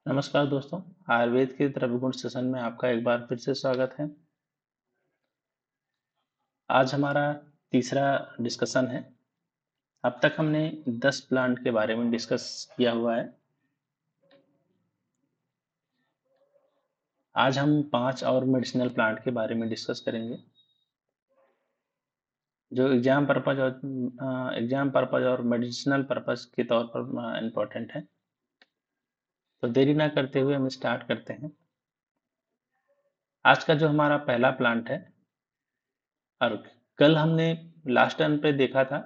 नमस्कार दोस्तों। आयुर्वेद के द्रव्यगुण सेशन में आपका एक बार फिर से स्वागत है। आज हमारा तीसरा डिस्कशन है। अब तक हमने 10 प्लांट के बारे में डिस्कस किया हुआ है। आज हम 5 और मेडिसिनल प्लांट के बारे में डिस्कस करेंगे जो एग्जाम पर्पज और मेडिसिनल पर्पज के तौर पर इम्पोर्टेंट है। तो देरी ना करते हुए हम स्टार्ट करते हैं। आज का जो हमारा पहला प्लांट है अर्क। कल हमने लास्ट टर्न पे देखा था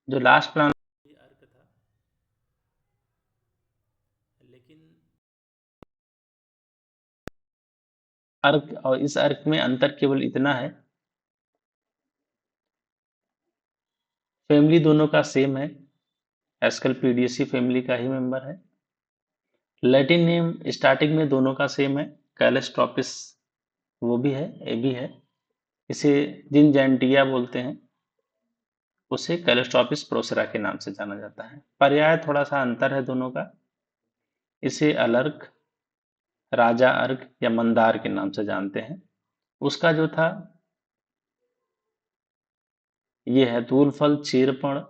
जो लास्ट प्लांट अर्क था, लेकिन अर्क और इस अर्क में अंतर केवल इतना है, फैमिली दोनों का सेम है। एस्कलपीडियसी फैमिली का ही मेंबर है। लैटिन नेम स्टार्टिंग में दोनों का सेम है। कैलेस्ट्रोपिस वो भी है, ए भी है। इसे जिनजेंटिया बोलते हैं। उसे कैलेस्ट्रोपिस प्रोसेरा के नाम से जाना जाता है। पर्याय थोड़ा सा अंतर है दोनों का। इसे अलर्क, राजा अर्क या मंदार के नाम से जानते हैं। उसका जो था ये है तूलफल, चीरपण,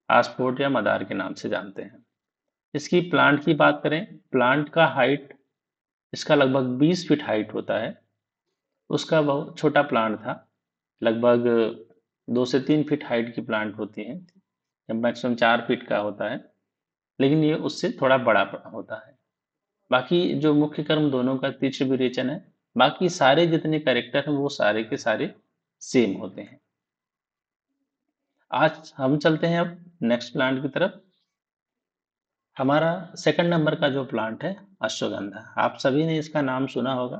आस्पोर्ट या मदार के नाम से जानते हैं। इसकी प्लांट की बात करें, प्लांट का हाइट इसका लगभग 20 फीट हाइट होता है। उसका बहुत छोटा प्लांट था, लगभग 2 से 3 फीट हाइट की प्लांट होती है, मैक्सिमम 4 फीट का होता है, लेकिन ये उससे थोड़ा बड़ा होता है। बाकी जो मुख्य कर्म दोनों का तीक्ष्ण विरेचन है। बाकी सारे जितने कैरेक्टर हैं वो सारे के सारे सेम होते हैं। आज हम चलते हैं अब नेक्स्ट प्लांट की तरफ। हमारा सेकंड नंबर का जो प्लांट है अश्वगंधा। आप सभी ने इसका नाम सुना होगा।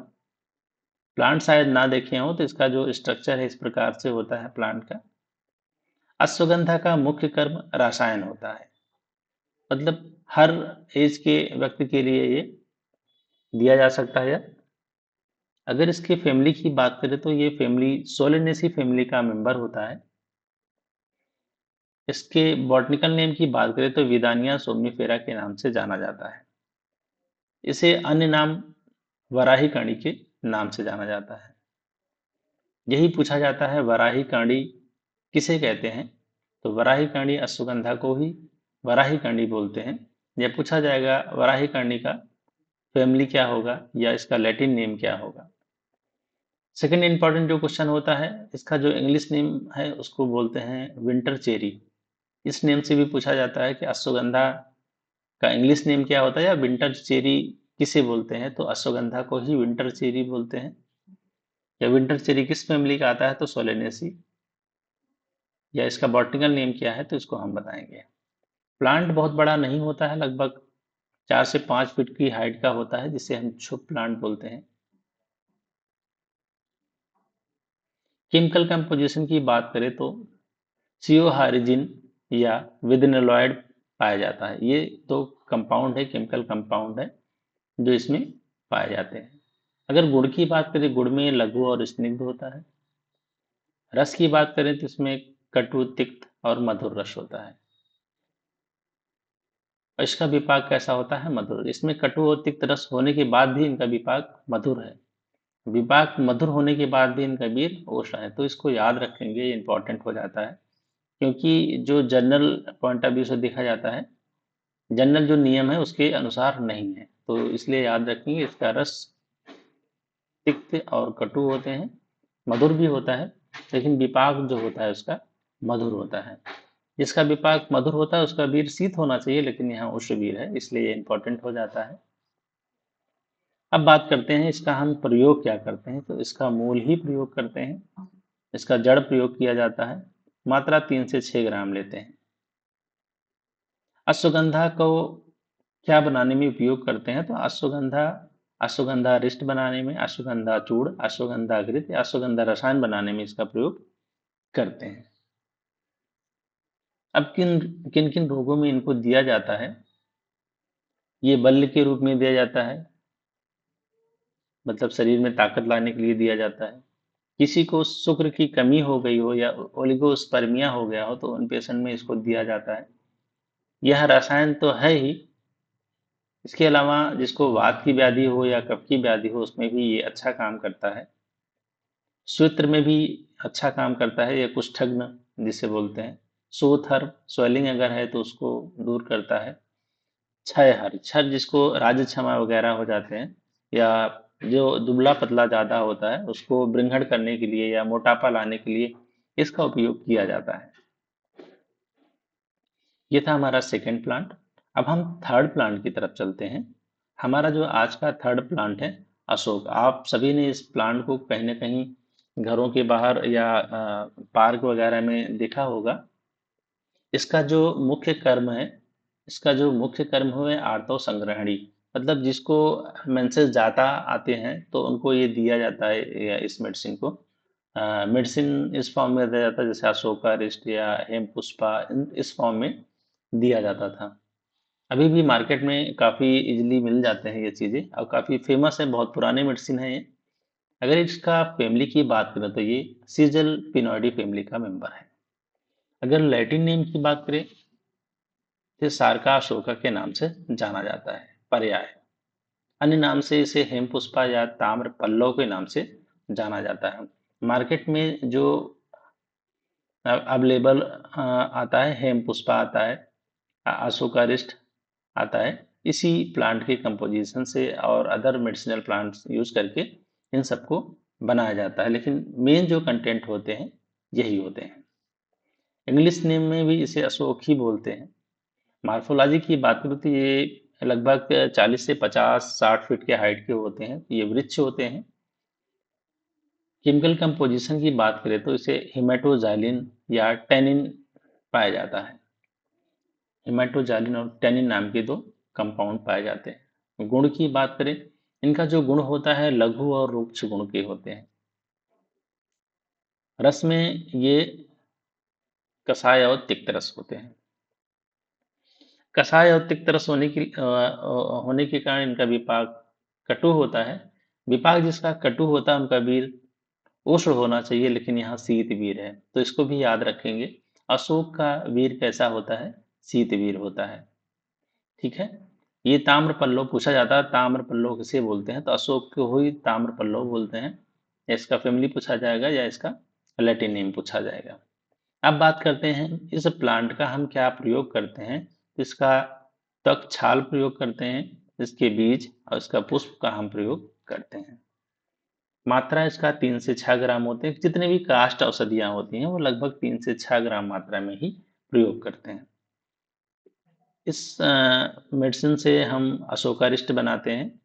प्लांट शायद ना देखे हो तो इसका जो स्ट्रक्चर है इस प्रकार से होता है प्लांट का। अश्वगंधा का मुख्य कर्म रसायन होता है, मतलब हर एज के व्यक्ति के लिए ये दिया जा सकता है। अगर इसकी फैमिली की बात करें तो ये फैमिली सोलेनेसी फैमिली का मेंबर होता है। इसके बॉटनिकल नेम की बात करें तो विदानिया सोमनीफेरा के नाम से जाना जाता है। इसे अन्य नाम वराही कणी के नाम से जाना जाता है। यही पूछा जाता है वराही कणी किसे कहते हैं, तो वराही कणी अश्वगंधा को ही वराही कणी बोलते हैं। यह पूछा जाएगा वराही कणी का फैमिली क्या होगा या इसका लैटिन नेम क्या होगा। सेकंड इंपॉर्टेंट जो क्वेश्चन होता है, इसका जो इंग्लिश नेम है उसको बोलते हैं विंटर चेरी। इस नेम से भी पूछा जाता है कि अश्वगंधा का इंग्लिश नेम क्या होता है या विंटर चेरी किसे बोलते हैं, तो अश्वगंधा को ही विंटर चेरी बोलते हैं। या विंटर चेरी किस फैमिली का आता है, तो सोलेनेसी। या इसका बॉटनिकल नेम क्या है तो इसको हम बताएंगे। प्लांट बहुत बड़ा नहीं होता है, लगभग 4 से 5 फीट की हाइट का होता है, जिसे हम छुप प्लांट बोलते हैं। केमिकल कंपोजिशन की बात करें तो सियोहारिजिन या विदिनलॉइड पाया जाता है। ये दो कंपाउंड है, केमिकल कंपाउंड है जो इसमें पाए जाते हैं। अगर गुड़ की बात करें, गुड़ में लघु और स्निग्ध होता है। रस की बात करें तो इसमें कटु, तिक्त और मधुर रस होता है। और इसका विपाक कैसा होता है, मधुर। इसमें कटु और तिक्त रस होने के बाद भी इनका विपाक मधुर है। विपाक मधुर होने के बाद भी इनका वीर ओषा है, तो इसको याद रखेंगे, ये इंपॉर्टेंट हो जाता है। क्योंकि जो जनरल पॉइंट ऑफ व्यू से देखा जाता है, जनरल जो नियम है उसके अनुसार नहीं है, तो इसलिए याद रखेंगे इसका रस तिक्त और कटु होते हैं। मधुर भी होता है, लेकिन विपाक जो होता है उसका मधुर होता है। जिसका विपाक मधुर होता है उसका वीर शीत होना चाहिए, लेकिन यहाँ उष्ण वीर है, इसलिए ये इंपॉर्टेंट हो जाता है। अब बात करते हैं इसका हम प्रयोग क्या करते हैं, तो इसका मूल ही प्रयोग करते हैं। इसका जड़ प्रयोग किया जाता है। मात्रा 3 से 6 ग्राम लेते हैं। अश्वगंधा को क्या बनाने में उपयोग करते हैं, तो अश्वगंधा अश्वगंधा रिष्ट बनाने में, अश्वगंधा चूर्ण, अश्वगंधा घृत या अश्वगंधा रसायन बनाने में इसका प्रयोग करते हैं। अब किन किन किन रोगों में इनको दिया जाता है, ये बल्ल के रूप में दिया जाता है, मतलब शरीर में ताकत लाने के लिए दिया जाता है। किसी को शुक्र की कमी हो गई हो या ओलिगोस्पर्मिया हो गया हो तो उन पेशेंट में इसको दिया जाता है। यह रसायन तो है ही, इसके अलावा जिसको वात की व्याधि हो या कफ की व्याधि हो उसमें भी ये अच्छा काम करता है। सूत्र में भी अच्छा काम करता है, या कुष्ठग्न जिसे बोलते हैं। सोथर स्वेलिंग अगर है तो उसको दूर करता है। क्षय हर छर जिसको राज क्षमा वगैरह हो जाते हैं, या जो दुबला पतला ज्यादा होता है उसको बृंघण करने के लिए या मोटापा लाने के लिए इसका उपयोग किया जाता है। ये था हमारा सेकंड प्लांट। अब हम थर्ड प्लांट की तरफ चलते हैं। हमारा जो आज का थर्ड प्लांट है अशोक। आप सभी ने इस प्लांट को कहीं ना कहीं घरों के बाहर या पार्क वगैरह में देखा होगा। इसका जो मुख्य कर्म है इसका जो मुख्य कर्म है आर्तव संग्रहणी। मतलब जिसको मेंसेस ज्यादा आते हैं तो उनको ये दिया जाता है, या इस मेडिसिन को मेडिसिन इस फॉर्म में दिया जाता है, जैसे अशोका रिस्ट या हेम पुष्पा इस फॉर्म में दिया जाता था। अभी भी मार्केट में काफ़ी इजीली मिल जाते हैं ये चीज़ें, और काफ़ी फेमस है, बहुत पुराने मेडिसिन है ये। अगर इसका फैमिली की बात करें तो ये सीजल पिनॉइडी फैमिली का मेंबर है। अगर लैटिन नेम की बात करें तो सार्का अशोका के नाम से जाना जाता है, पर्याय। अन्य नाम से इसे हेमपुष्पा या ताम्र पल्लव के नाम से जाना जाता है। मार्केट में जो अवेलेबल आता है, हेमपुष्पा आता है, अशोका रिस्ट आता है। इसी प्लांट के कंपोजिशन से और अदर मेडिसिनल प्लांट्स यूज करके इन सबको बनाया जाता है, लेकिन मेन जो कंटेंट होते हैं यही होते हैं। इंग्लिश नेम में भी इसे अशोक ही बोलते हैं। मार्फोलॉजी की बात करूँ तो ये लगभग 40 से 50-60 फीट के हाइट के होते हैं, ये वृक्ष होते हैं। केमिकल कंपोजिशन की बात करें तो इसे हिमेटोजाइलिन या टेनिन पाया जाता है। हिमेटोजाइलिन और टेनिन नाम के दो कंपाउंड पाए जाते हैं। गुण की बात करें, इनका जो गुण होता है लघु और रुक्ष गुण के होते हैं। रस में ये कषाय और तिक्त रस होते हैं। कषाय और तिक्त रस होने के कारण इनका विपाक कटु होता है। विपाक जिसका कटु होता है उनका वीर उष्ण होना चाहिए, लेकिन यहाँ शीत वीर है, तो इसको भी याद रखेंगे। अशोक का वीर कैसा होता है? शीत वीर होता है। ठीक है। ये ताम्र पल्लव पूछा जाता है, ताम्र पल्लव किसे बोलते हैं, तो अशोक को ही ताम्र पल्लव बोलते हैं। या इसका फैमिली पूछा जाएगा या इसका लैटिन नेम पूछा जाएगा। अब बात करते हैं इस प्लांट का हम क्या प्रयोग करते हैं। इसका त्वक छाल प्रयोग करते हैं, इसके बीज और इसका पुष्प का हम प्रयोग करते हैं। मात्रा इसका 3 से 6 ग्राम होते हैं। जितने भी काष्ठ औषधियां होती हैं वो लगभग 3 से 6 ग्राम मात्रा में ही प्रयोग करते हैं। इस मेडिसिन से हम अशोकारिष्ट बनाते हैं।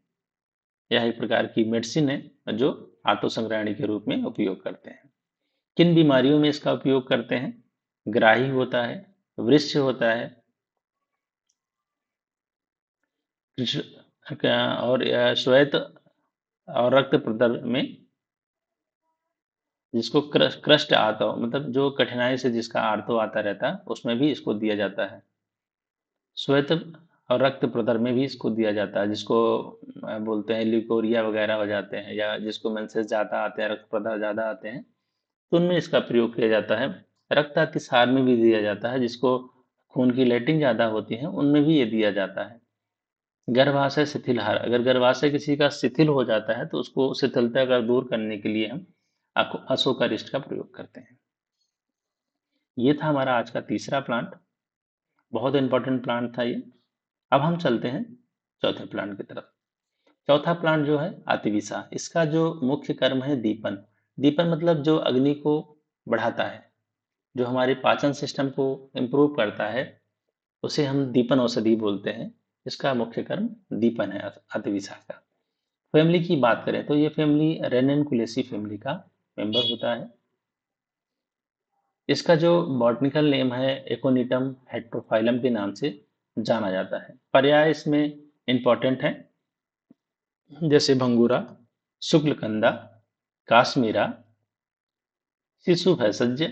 यह एक प्रकार की मेडिसिन है जो आत्मसंग्रहणी के रूप में उपयोग करते हैं। किन बीमारियों में इसका उपयोग करते हैं? ग्राही होता है, वृक्ष होता है, और श्वेत और रक्त प्रदर में, जिसको क्रस्ट आता हो, मतलब जो कठिनाई से जिसका आर्थो आता रहता है उसमें भी इसको दिया जाता है। श्वेत और रक्त प्रदर में भी इसको दिया जाता है, जिसको बोलते हैं लिकोरिया वगैरह हो जाते हैं, या जिसको मेंसेस ज़्यादा आते हैं, रक्त प्रदर ज़्यादा आते हैं, तो उनमें इसका प्रयोग किया जाता है। रक्त अतिसार में भी दिया जाता है, जिसको खून की लेटिंग ज़्यादा होती है उनमें भी ये दिया जाता है। गर्भाशय शिथिलहार, अगर गर्भाशय किसी का शिथिल हो जाता है तो उसको शिथिलता का दूर करने के लिए हम अशोकारिष्ट का प्रयोग करते हैं। ये था हमारा आज का तीसरा प्लांट। बहुत इंपॉर्टेंट प्लांट था ये। अब हम चलते हैं चौथे प्लांट की तरफ। चौथा प्लांट जो है अतिविसा। इसका जो मुख्य कर्म है दीपन। दीपन मतलब जो अग्नि को बढ़ाता है, जो हमारे पाचन सिस्टम को इम्प्रूव करता है, उसे हम दीपन औषधि बोलते हैं। इसका मुख्य कर्म दीपन है अतिविसा का। फैमिली की बात करें तो ये फैमिली रेननकुलेसी फैमिली का मेंबर होता है। इसका जो बॉटनिकल नेम है एकोनिटम हेट्रोफाइलम के नाम से जाना जाता है। पर्याय इसमें इंपॉर्टेंट है, जैसे भंगूरा, शुक्लकंदा, काश्मीरा, शिशु भैसज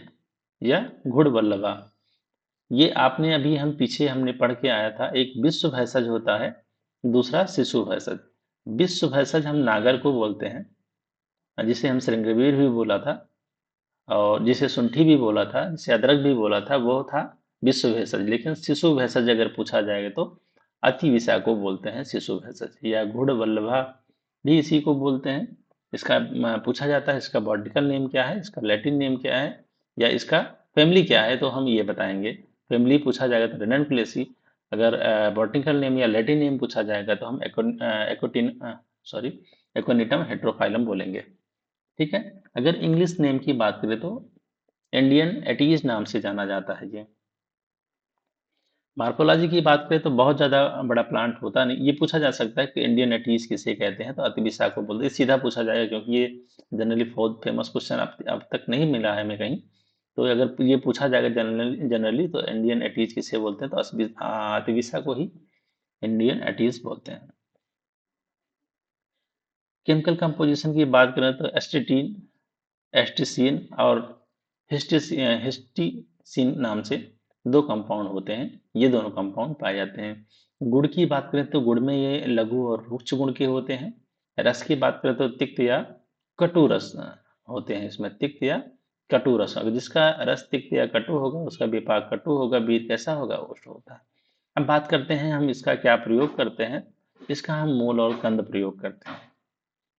या घुड़वल्लभा। ये आपने अभी हम पीछे हमने पढ़ के आया था, एक विश्व भैसज होता है, दूसरा शिशु भैसज। विश्व भैसज हम नागर को बोलते हैं, जिसे हम श्रृंगवीर भी बोला था, और जिसे सुंठी भी बोला था, जिसे अदरक भी बोला था, वो था विश्व भेषज। लेकिन शिशु भेषज अगर पूछा जाएगा तो अतिविषा को बोलते हैं शिशु भेषज, या घुड़वल्लभा भी इसी को बोलते हैं। इसका पूछा जाता है इसका बॉटनिकल नेम क्या है, इसका लैटिन नेम क्या है, या इसका फैमिली क्या है, तो हम ये बताएंगे। फैमिली पूछा जाएगा तो रेननकुलेसी, अगर बॉटनिकल नेम या लैटिन नेम पूछा जाएगा तो हम एकोनिटम हेट्रोफाइलम बोलेंगे। ठीक है। अगर इंग्लिश नेम की बात करें तो इंडियन एटीज नाम से जाना जाता है ये। मार्कोलॉजी की बात करें तो बहुत ज़्यादा बड़ा प्लांट होता नहीं। ये पूछा जा सकता है कि इंडियन एटीज किसे कहते हैं, तो अतिविषा को बोलते हैं, सीधा पूछा जाएगा, क्योंकि ये जनरली बहुत फेमस क्वेश्चन अब तक नहीं मिला है हमें कहीं। तो अगर ये पूछा जाएगा जनरली तो इंडियन एटीज किसे बोलते हैं, तो अतिविषा को ही इंडियन एटीज बोलते हैं। केमिकल कंपोजिशन की बात करें तो एस्टिटीन, एस्टिसिन और हिस्टीसिन नाम से दो कंपाउंड होते हैं। ये दोनों कंपाउंड पाए जाते हैं। गुड़ की बात करें तो गुड़ में ये लघु और रुक्ष गुण के होते हैं। रस की बात करें तो तिक्त या कटु रस होते हैं। इसमें तिक्त या कटु रस, अगर जिसका रस तिक्त या कटु होगा उसका विपाक कटु होगा, बीर कैसा होगा, उष्ण होता है। अब बात करते हैं हम इसका क्या प्रयोग करते हैं। इसका हम मूल और कंद प्रयोग करते हैं।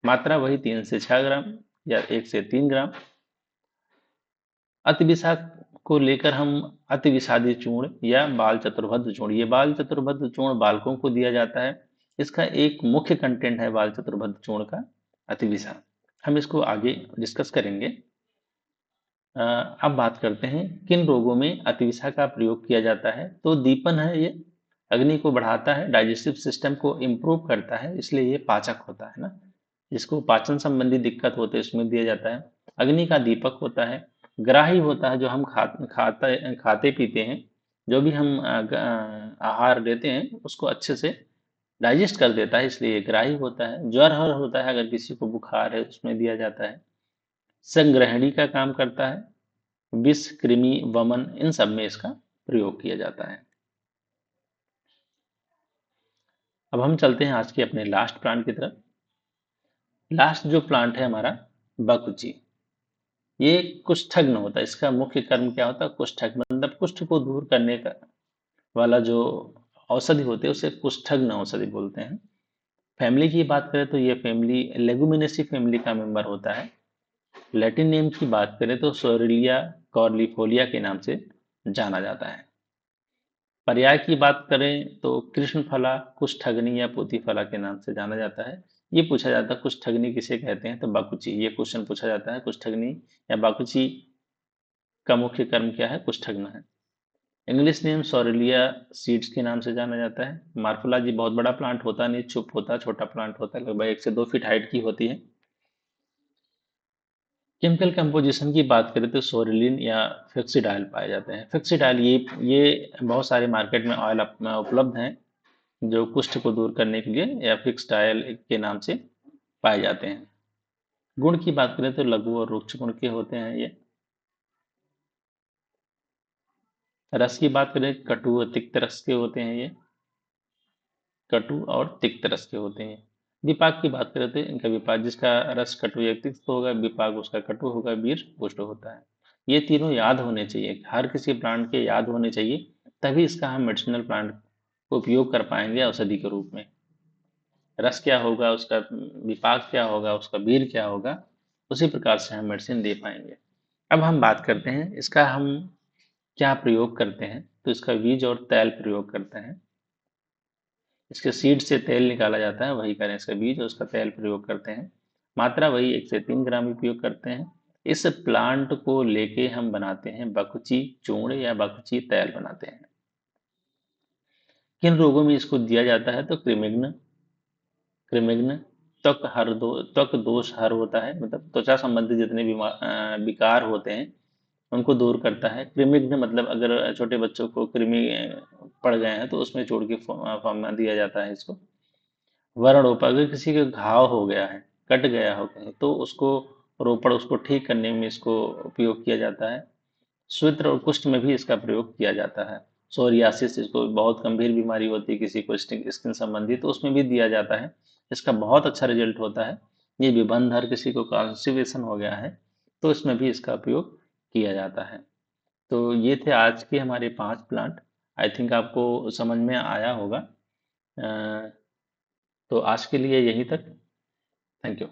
मात्रा वही 3 से 6 ग्राम या 1 से 3 ग्राम। अतिविषाक को लेकर हम अतिविषादी चूर्ण या बाल चतुर्भुज चूर्ण, ये बाल चतुर्भुज चूर्ण बालकों को दिया जाता है। इसका एक मुख्य कंटेंट है बाल चतुर्भुज चूर्ण का अतिविषा। हम इसको आगे डिस्कस करेंगे। अब बात करते हैं किन रोगों में अतिविषा का प्रयोग किया जाता है। तो दीपन है, ये अग्नि को बढ़ाता है, डाइजेस्टिव सिस्टम को इम्प्रूव करता है, इसलिए ये पाचक होता है ना। जिसको पाचन संबंधी दिक्कत होते है उसमें दिया जाता है। अग्नि का दीपक होता है। ग्राही होता है, जो हम खाते पीते हैं, जो भी हम आहार लेते हैं उसको अच्छे से डाइजेस्ट कर देता है, इसलिए ये ग्राही होता है। ज्वर हर होता है, अगर किसी को बुखार है उसमें दिया जाता है। संग्रहणी का काम करता है। विष, कृमि, वमन, इन सब में इसका प्रयोग किया जाता है। अब हम चलते हैं आज के अपने लास्ट प्लांट की तरफ। लास्ट जो प्लांट है हमारा बकुची, ये कुष्ठग्न होता है। इसका मुख्य कर्म क्या होता है, कुष्ठग्न, मतलब कुष्ठ को दूर करने का वाला जो औषधि होते हैं उसे कुष्ठग्न औषधि बोलते हैं। फैमिली की बात करें तो ये फैमिली लेगुमिनेसी फैमिली का मेंबर होता है। लैटिन नेम की बात करें तो सोरेलिया कॉर्लिफोलिया के नाम से जाना जाता है। पर्याय की बात करें तो कृष्णफला, कुष्ठग्नि या पोथीफला के नाम से जाना जाता है। ये पूछा जाता है कुष्ठग्नि किसे कहते हैं, तो बाकुची, ये क्वेश्चन पूछा जाता है कुष्ठग्नि या बाकुची का मुख्य कर्म क्या है, कुष्ठग्न है। इंग्लिश नेम सोरेलिया सीड्स के नाम से जाना जाता है। मार्फोलॉजी बहुत बड़ा प्लांट होता नहीं, चुप होता है, छोटा प्लांट होता है, लगभग 1 से 2 फीट हाइट की होती है। केमिकल कंपोजिशन की बात करें तो सोरेलिन या फिक्सिडाइल पाए जाते हैं। फिक्सिडाइल ये बहुत सारे मार्केट में ऑयल उपलब्ध हैं जो कुष्ठ को दूर करने के लिए या फिक्सडाइल के नाम से पाए जाते हैं। गुण की बात करें तो लघु और रुक्ष गुण के होते हैं ये। रस की बात करें कटु और तिक्त रस के होते हैं ये। कटु और तिक्त रस के होते हैं। विपाक की बात करें तो इनका विपाक, जिसका रस कटु या तिक्त होगा, विपाक उसका कटु होगा, बीर पुष्ट होता है। ये तीनों याद होने चाहिए, हर किसी प्लांट के याद होने चाहिए, तभी इसका हम मेडिसिनल प्लांट को उपयोग कर पाएंगे औषधि के रूप में। रस क्या होगा, उसका विपाक क्या होगा, उसका बीर क्या होगा, उसी प्रकार से हम मेडिसिन दे पाएंगे। अब हम बात करते हैं इसका हम क्या प्रयोग करते हैं। तो इसका बीज और तेल प्रयोग करते हैं। इसके सीड से तेल निकाला जाता है, वही करें इसका बीज और उसका तेल प्रयोग करते हैं। मात्रा वही 1 से 3 ग्राम उपयोग करते हैं। इस प्लांट को लेके हम बनाते हैं बकुची चूर्ण या बकुची तेल बनाते हैं। किन रोगों में इसको दिया जाता है, तो कृमिघ्न, कृमिघ्न, त्वक दोष हर होता है, मतलब त्वचा संबंधी जितने विकार होते हैं उनको दूर करता है। कृमिघ्न मतलब अगर छोटे बच्चों को कृमि पड़ गए हैं तो उसमें चूड़ के फॉर्म में दिया जाता है इसको। वर्ण, अगर किसी का घाव हो गया है, कट गया हो कहीं, तो उसको रोपड़, उसको ठीक करने में इसको उपयोग किया जाता है। सूत्र और कुष्ठ में भी इसका प्रयोग किया जाता है। सोरियासिस, इसको बहुत गंभीर बीमारी होती है किसी को स्किन संबंधी, तो उसमें भी दिया जाता है। इसका बहुत अच्छा रिजल्ट होता है। ये विबंधर, किसी को कॉन्स्टिपेशन हो गया है तो इसमें भी इसका उपयोग किया जाता है। तो ये थे आज के हमारे 5 प्लांट। आई थिंक आपको समझ में आया होगा। अ, तो आज के लिए यहीं तक। Thank you.